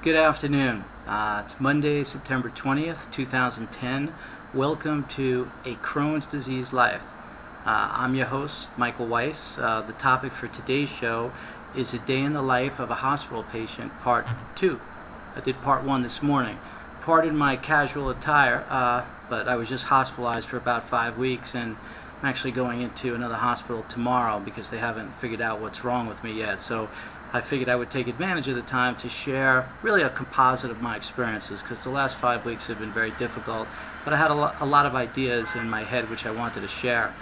Good afternoon. It's Monday, September 20th, 2010. Welcome to A Crohn's Disease Life. I'm your host, Michael Weiss. The topic for today's show is a day in the life of a hospital patient, part 2. I did part 1 this morning. Pardon my casual attire, but I was just hospitalized for about 5 weeks, and I'm actually going into another hospital tomorrow because they haven't figured out what's wrong with me yet. So I figured I would take advantage of the time to share really a composite of my experiences, because the last 5 weeks have been very difficult, but I had a lot of ideas in my head which I wanted to share.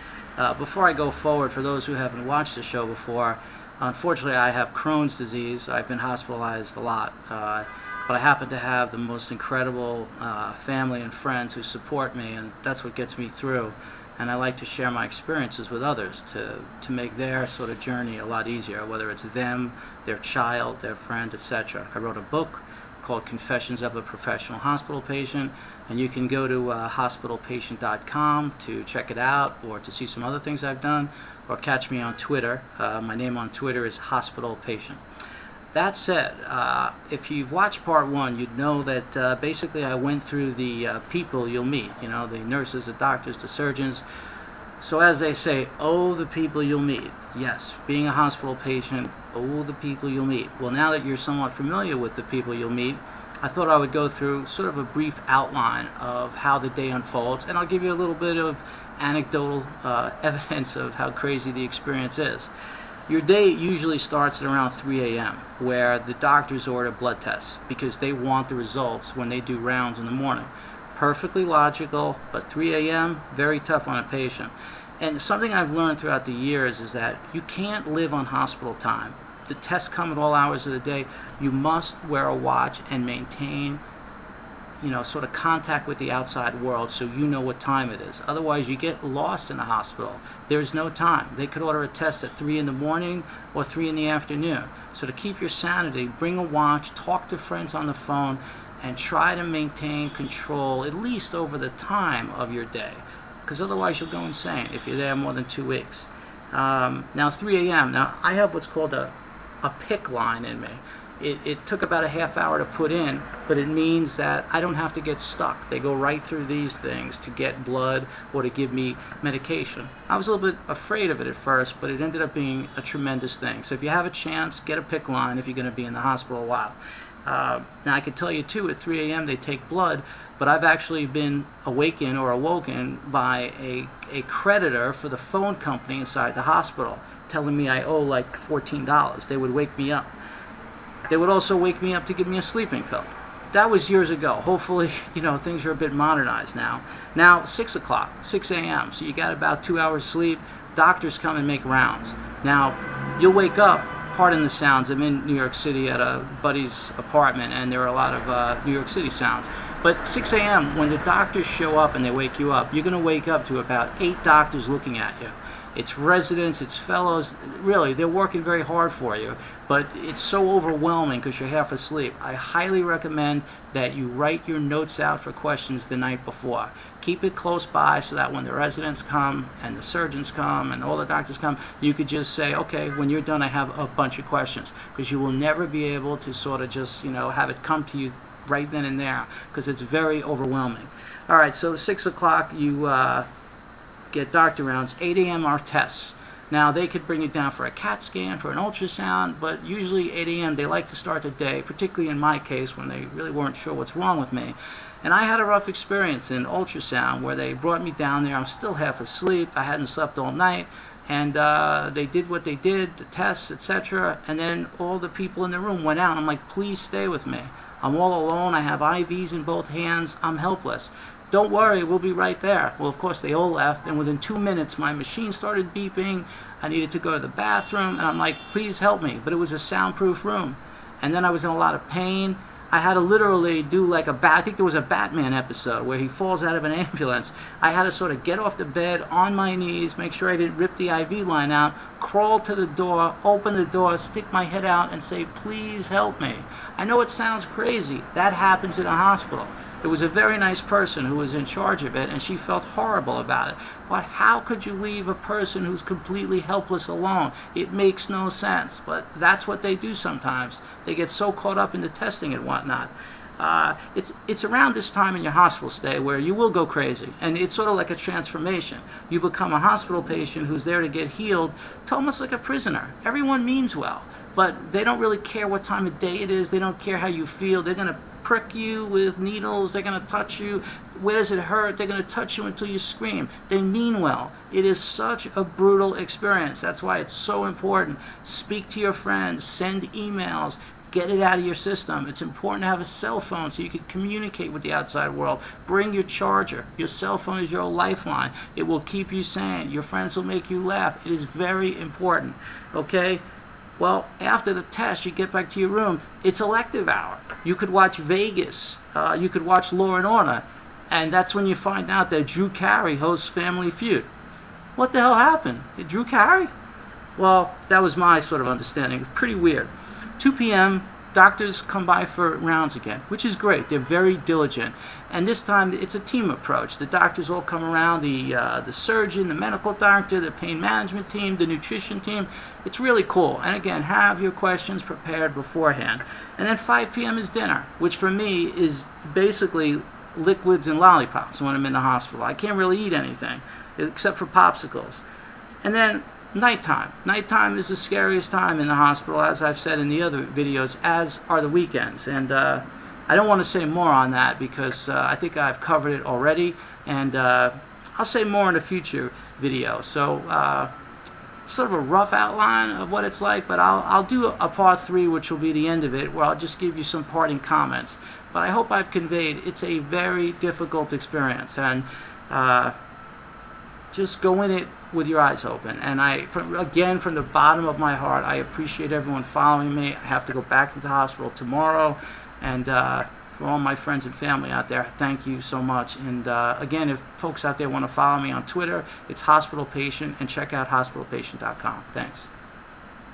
Before I go forward, for those who haven't watched the show before, unfortunately I have Crohn's disease. I've been hospitalized a lot, but I happen to have the most incredible family and friends who support me, and that's what gets me through. And I like to share my experiences with others to make their sort of journey a lot easier, whether it's them, their child, their friend, etc. I wrote a book called Confessions of a Professional Hospital Patient, and you can go to hospitalpatient.com to check it out, or to see some other things I've done, or catch me on Twitter. My name on Twitter is Hospital Patient. That said, if you've watched part 1, you'd know that basically I went through the people you'll meet, the nurses, the doctors, the surgeons. So as they say, oh, the people you'll meet. Yes, being a hospital patient, oh, the people you'll meet. Well, now that you're somewhat familiar with the people you'll meet, I thought I would go through sort of a brief outline of how the day unfolds, and I'll give you a little bit of anecdotal evidence of how crazy the experience is. Your day usually starts at around 3 a.m., where the doctors order blood tests because they want the results when they do rounds in the morning. Perfectly logical, but 3 a.m., very tough on a patient. And something I've learned throughout the years is that you can't live on hospital time. The tests come at all hours of the day. You must wear a watch and maintain sort of contact with the outside world, so you know what time it is. Otherwise, you get lost in the hospital. There's no time. They could order a test at 3 in the morning or 3 in the afternoon. So to keep your sanity, bring a watch, talk to friends on the phone, and try to maintain control, at least over the time of your day, because otherwise you'll go insane if you're there more than 2 weeks. Now, 3 a.m. Now, I have what's called a PICC line in me. It took about a half hour to put in, but it means that I don't have to get stuck. They go right through these things to get blood or to give me medication. I was a little bit afraid of it at first, but it ended up being a tremendous thing. So if you have a chance, get a PICC line if you're going to be in the hospital a while. Now I can tell you too, at 3 a.m. they take blood, but I've actually been awoken by a creditor for the phone company inside the hospital telling me I owe like $14. They would wake me up. They would also wake me up to give me a sleeping pill. That was years ago. Hopefully, things are a bit modernized now. Now, 6 o'clock, 6 a.m., so you got about 2 hours sleep. Doctors come and make rounds. Now, you'll wake up, pardon the sounds. I'm in New York City at a buddy's apartment, and there are a lot of New York City sounds. But 6 a.m., when the doctors show up and they wake you up, you're going to wake up to about 8 doctors looking at you. It's residents, it's fellows, really, they're working very hard for you, but it's so overwhelming because you're half asleep. I highly recommend that you write your notes out for questions the night before. Keep it close by so that when the residents come and the surgeons come and all the doctors come, you could just say, okay, when you're done, I have a bunch of questions, because you will never be able to sort of just, have it come to you right then and there, because it's very overwhelming. All right, so 6 o'clock, you get doctor rounds. 8 a.m. are tests. Now, they could bring you down for a CAT scan, for an ultrasound, but usually 8 a.m. they like to start the day, particularly in my case when they really weren't sure what's wrong with me. And I had a rough experience in ultrasound where they brought me down there. I'm still half asleep. I hadn't slept all night. And they did what they did, the tests, etc. And then all the people in the room went out. I'm like, please stay with me. I'm all alone. I have IVs in both hands. I'm helpless. Don't worry, we'll be right there. Well, of course, they all left, and within 2 minutes, my machine started beeping. I needed to go to the bathroom, and I'm like, please help me. But it was a soundproof room. And then I was in a lot of pain. I had to literally do like I think there was a Batman episode where he falls out of an ambulance. I had to sort of get off the bed on my knees, make sure I didn't rip the IV line out, crawl to the door, open the door, stick my head out, and say, please help me. I know it sounds crazy. That happens in a hospital. It was a very nice person who was in charge of it, and she felt horrible about it. But how could you leave a person who's completely helpless alone? It makes no sense. But that's what they do sometimes. They get so caught up in the testing and whatnot. It's around this time in your hospital stay where you will go crazy, and it's sort of like a transformation. You become a hospital patient who's there to get healed, to almost like a prisoner. Everyone means well, but they don't really care what time of day it is. They don't care how you feel. They're going to prick you with needles. They're going to touch you. Where does it hurt? They're going to touch you until you scream. They mean well. It is such a brutal experience. That's why it's so important. Speak to your friends. Send emails. Get it out of your system. It's important to have a cell phone so you can communicate with the outside world. Bring your charger. Your cell phone is your lifeline. It will keep you sane. Your friends will make you laugh. It is very important. Okay? Well, after the test, you get back to your room. It's elective hour. You could watch Vegas. You could watch Law and Order. And that's when you find out that Drew Carey hosts Family Feud. What the hell happened? Drew Carey? Well, that was my sort of understanding. It's pretty weird. 2 p.m., doctors come by for rounds again, which is great. They're very diligent. And this time, it's a team approach. The doctors all come around, the surgeon, the medical doctor, the pain management team, the nutrition team. It's really cool. And again, have your questions prepared beforehand. And then 5 p.m. is dinner, which for me is basically liquids and lollipops when I'm in the hospital. I can't really eat anything except for popsicles. And then nighttime. Nighttime is the scariest time in the hospital, as I've said in the other videos, as are the weekends. And I don't want to say more on that because I think I've covered it already. And I'll say more in a future video. So sort of a rough outline of what it's like, but I'll do a part 3, which will be the end of it, where I'll just give you some parting comments. But I hope I've conveyed it's a very difficult experience. And just go in it with your eyes open. And from the bottom of my heart, I appreciate everyone following me. I have to go back into the hospital tomorrow. And for all my friends and family out there, thank you so much. And again, if folks out there want to follow me on Twitter, it's Hospital Patient, and check out hospitalpatient.com. Thanks.